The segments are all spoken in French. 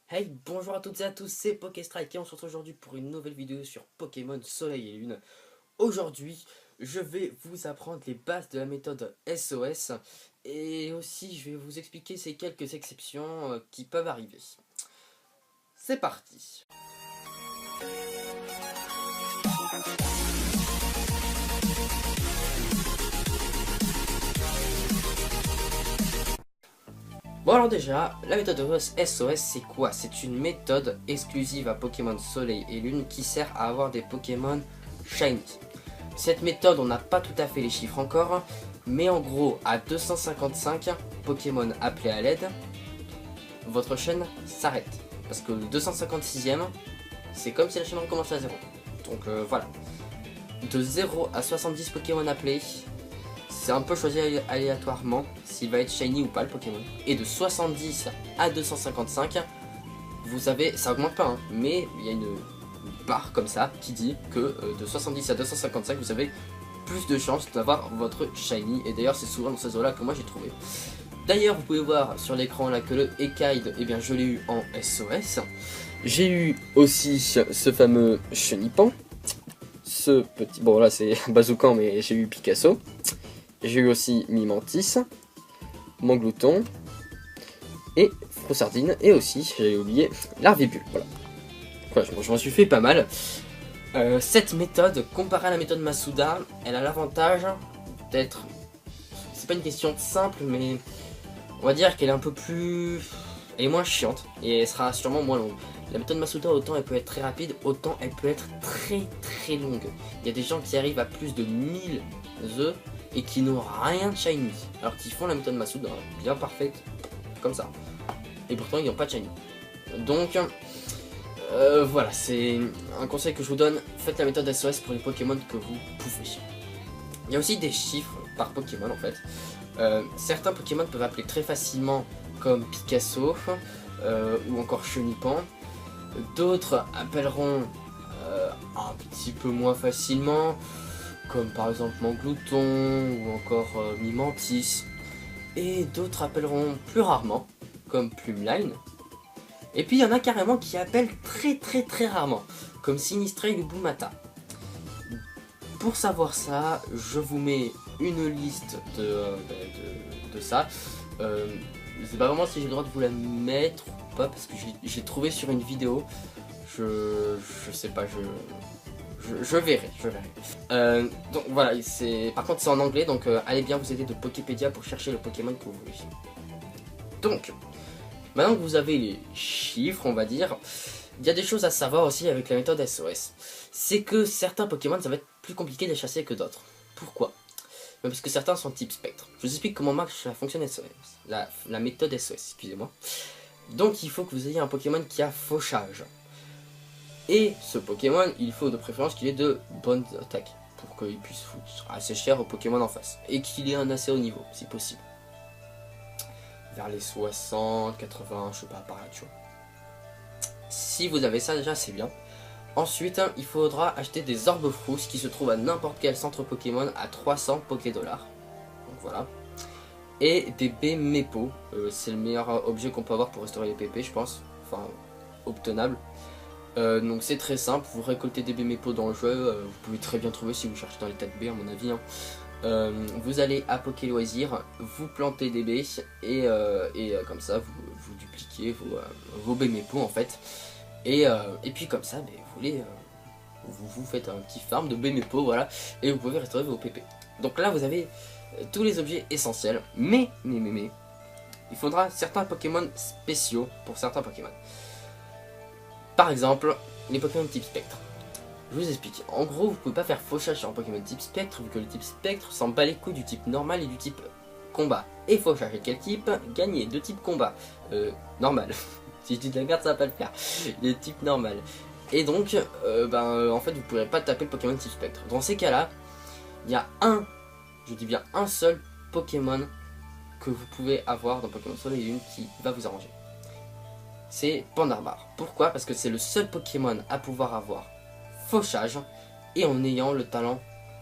Hey, bonjour à toutes et à tous, c'est PokéStrike et on se retrouve aujourd'hui pour une nouvelle vidéo sur Pokémon Soleil et Lune. Aujourd'hui, je vais vous apprendre les bases de la méthode SOS et aussi je vais vous expliquer ces quelques exceptions qui peuvent arriver. C'est parti. Bon alors déjà, la méthode SOS c'est quoi? C'est une méthode exclusive à Pokémon Soleil et Lune qui sert à avoir des Pokémon Shiny. Cette méthode, on n'a pas tout à fait les chiffres encore, mais en gros, à 255 Pokémon appelés à l'aide, votre chaîne s'arrête. Parce que le 256ème, c'est comme si la chaîne recommençait à 0. Donc voilà. De 0 à 70 Pokémon appelés, c'est un peu choisi aléatoirement s'il va être shiny ou pas le Pokémon. Et de 70 à 255, vous savez, ça augmente pas, hein, mais il y a une barre comme ça qui dit que de 70 à 255, vous avez plus de chances d'avoir votre shiny. Et d'ailleurs, c'est souvent dans ces eaux-là que moi j'ai trouvé. D'ailleurs, vous pouvez voir sur l'écran là que le Ekide, eh bien, je l'ai eu en SOS. J'ai eu aussi ce fameux Chenipan. Ce petit. Bon, là c'est Bazoukan, mais j'ai eu Picasso. J'ai eu aussi Mimantis, Manglouton et Froussardine. Et aussi, j'avais oublié Larvibule. Voilà. Je m'en suis fait pas mal. Cette méthode, comparée à la méthode Masuda, elle a l'avantage d'être... C'est pas une question simple, mais on va dire qu'elle est un peu plus... Elle est moins chiante, et elle sera sûrement moins longue. La méthode Masuda, autant elle peut être très rapide, autant elle peut être très longue. Il y a des gens qui arrivent à plus de 1000 œufs, et qui n'ont rien de shiny. Alors qu'ils font la méthode Masuda, bien parfaite, comme ça. Et pourtant ils n'ont pas de shiny. Donc... voilà, c'est un conseil que je vous donne, faites la méthode SOS pour les Pokémon que vous pouvez. Il y a aussi des chiffres par Pokémon en fait. Certains Pokémon peuvent appeler très facilement comme Picasso ou encore Chenipan. D'autres appelleront un petit peu moins facilement, comme par exemple Manglouton ou encore Mimantis. Et d'autres appelleront plus rarement, comme Plumeline. Et puis il y en a carrément qui appellent très rarement, comme Sinistré ou Boumata. Pour savoir ça, je vous mets une liste de ça. Je sais pas vraiment si j'ai le droit de vous la mettre ou pas, parce que j'ai trouvé sur une vidéo. Je sais pas, je verrai. Donc voilà, par contre c'est en anglais, donc allez bien vous aider de Poképédia pour chercher le Pokémon que vous voulez. Donc, maintenant que vous avez les chiffres, on va dire, il y a des choses à savoir aussi avec la méthode SOS. C'est que certains Pokémon, ça va être plus compliqué de les chasser que d'autres. Pourquoi? Parce que certains sont type spectre. Je vous explique comment marche la fonction SOS, la méthode SOS, excusez-moi. Donc il faut que vous ayez un Pokémon qui a fauchage. Et ce Pokémon, il faut de préférence qu'il ait de bonnes attaques, pour qu'il puisse foutre assez cher au Pokémon en face. Et qu'il ait un assez haut niveau, si possible. Vers les 60, 80, je sais pas, par là, tu vois. Si vous avez ça déjà, c'est bien. Ensuite, il faudra acheter des orbes frousse qui se trouvent à n'importe quel centre Pokémon à 300 Pokédollars. Donc voilà. Et des Bémépo, c'est le meilleur objet qu'on peut avoir pour restaurer les PP, je pense. Enfin, obtenable. Donc c'est très simple, vous récoltez des Bémépo dans le jeu, vous pouvez très bien trouver si vous cherchez dans les 4 B à mon avis. Hein. Vous allez à Poké Loisirs, vous plantez des baies et comme ça vous dupliquez vos Bémépo en fait. Et puis comme ça, vous faites un petit farm de Bémépo, voilà, et vous pouvez restaurer vos PP. Donc là vous avez tous les objets essentiels, mais il faudra certains Pokémon spéciaux pour certains Pokémon. Par exemple, les Pokémon type spectre. Je vous explique. En gros, vous pouvez pas faire fauchage sur un Pokémon type spectre, vu que le type spectre s'en bat les couilles du type normal et du type combat. Et fauchage et quel type? Gagner de type combat. Normal. Si je dis de la merde, ça va pas le faire. Le type normal. Et donc, en fait, vous pourrez pas taper le Pokémon type spectre. Dans ces cas-là, il y a je dis bien un seul Pokémon que vous pouvez avoir dans Pokémon Soleil et Lune qui va vous arranger. C'est Pandarbar. Pourquoi? Parce que c'est le seul Pokémon à pouvoir avoir fauchage et en ayant le talent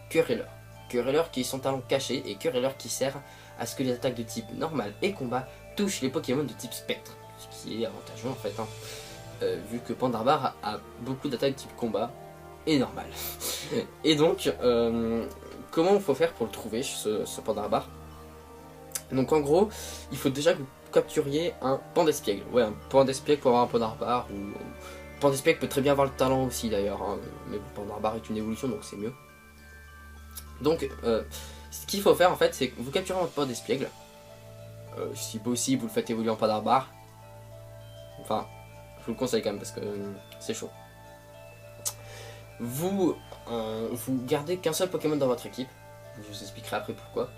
Querelleur. Querelleur qui est son talent caché et Querelleur qui sert à ce que les attaques de type normal et combat touchent les Pokémon de type spectre. ce qui est avantageux en fait, hein. Vu que Pandarbar a beaucoup d'attaques type combat, et normal. Et donc, comment il faut faire pour le trouver, ce Pandarbar? Donc en gros, il faut déjà que vous capturiez un pan d'espiègle. Ouais, un pan d'espiègle pour avoir un Pandarbar, ou pan d'espiègle peut très bien avoir le talent aussi d'ailleurs, hein. Mais Pandarbar est une évolution, donc c'est mieux. Donc, ce qu'il faut faire en fait, c'est que vous capturez votre pan d'espiègle. Si possible, vous le faites évoluer en Pandarbar. Enfin, je vous le conseille quand même parce que c'est chaud. Vous gardez qu'un seul Pokémon dans votre équipe. Je vous expliquerai après pourquoi.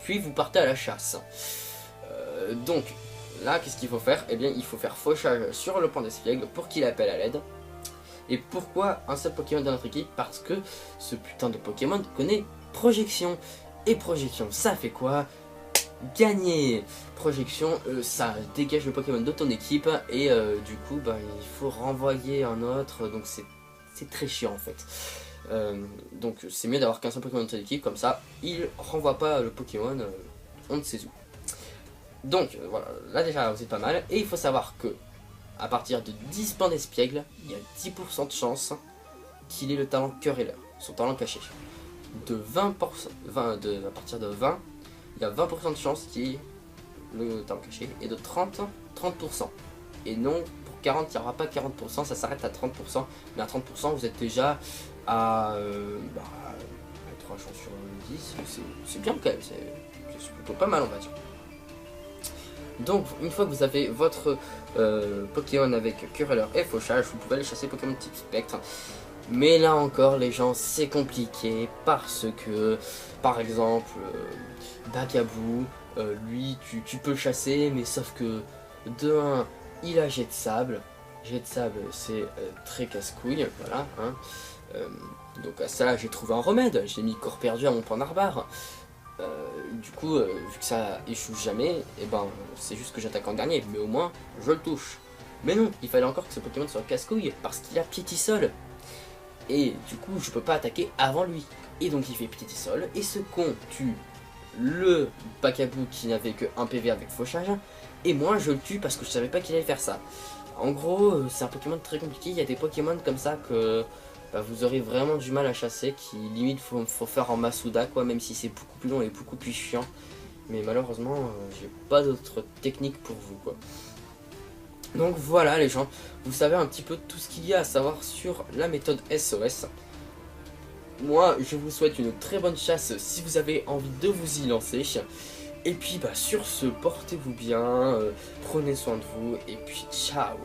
Puis vous partez à la chasse. Donc, là, qu'est-ce qu'il faut faire? Eh bien, il faut faire fauchage sur le pan d'espiègle pour qu'il appelle à l'aide. Et pourquoi un seul Pokémon dans notre équipe? Parce que ce putain de Pokémon connaît projection. Et projection, ça fait quoi? Gagner. Projection, ça dégage le Pokémon de ton équipe. Et du coup, bah, il faut renvoyer un autre. Donc c'est très chiant en fait. Donc c'est mieux d'avoir qu'un seul Pokémon dans ton équipe. Comme ça, il renvoie pas le Pokémon on ne sait où. Donc voilà, là déjà vous êtes pas mal. Et il faut savoir que à partir de 10 pans d'espiègle, il y a 10% de chance qu'il ait le talent querelleur, son talent caché. De 20%, à partir de 20, il y a 20% de chance qu'il ait le talent caché. Et de 30%. Et non, pour 40, il n'y aura pas 40%, ça s'arrête à 30%. Mais à 30%, vous êtes déjà à 3 chances sur 10. C'est bien quand même, c'est plutôt pas mal on va dire. Donc une fois que vous avez votre Pokémon avec querelleur et fauchage, vous pouvez aller chasser Pokémon type spectre. Mais là encore les gens c'est compliqué parce que par exemple Bakabou, lui tu peux le chasser mais sauf que de 1 il a jet de sable. Jet de sable c'est très casse-couille, voilà hein. Donc à ça j'ai trouvé un remède, j'ai mis corps perdu à mon Pandarbar. Du coup, vu que ça échoue jamais, et ben c'est juste que j'attaque en dernier, mais au moins je le touche. Mais non, il fallait encore que ce Pokémon soit casse-couille parce qu'il a Piétisol. Et du coup, je peux pas attaquer avant lui. Et donc il fait Piétisol, et ce con tue le Bakabou qui n'avait que 1 PV avec fauchage, et moi je le tue parce que je savais pas qu'il allait faire ça. En gros, c'est un Pokémon très compliqué, il y a des Pokémon comme ça que bah, vous aurez vraiment du mal à chasser, qui limite faut faire en Masuda quoi, même si c'est beaucoup plus long et beaucoup plus chiant. Mais malheureusement, j'ai pas d'autre technique pour vous quoi. Donc voilà les gens, vous savez un petit peu tout ce qu'il y a à savoir sur la méthode SOS. Moi, je vous souhaite une très bonne chasse si vous avez envie de vous y lancer. Et puis bah sur ce, portez-vous bien, prenez soin de vous et puis ciao.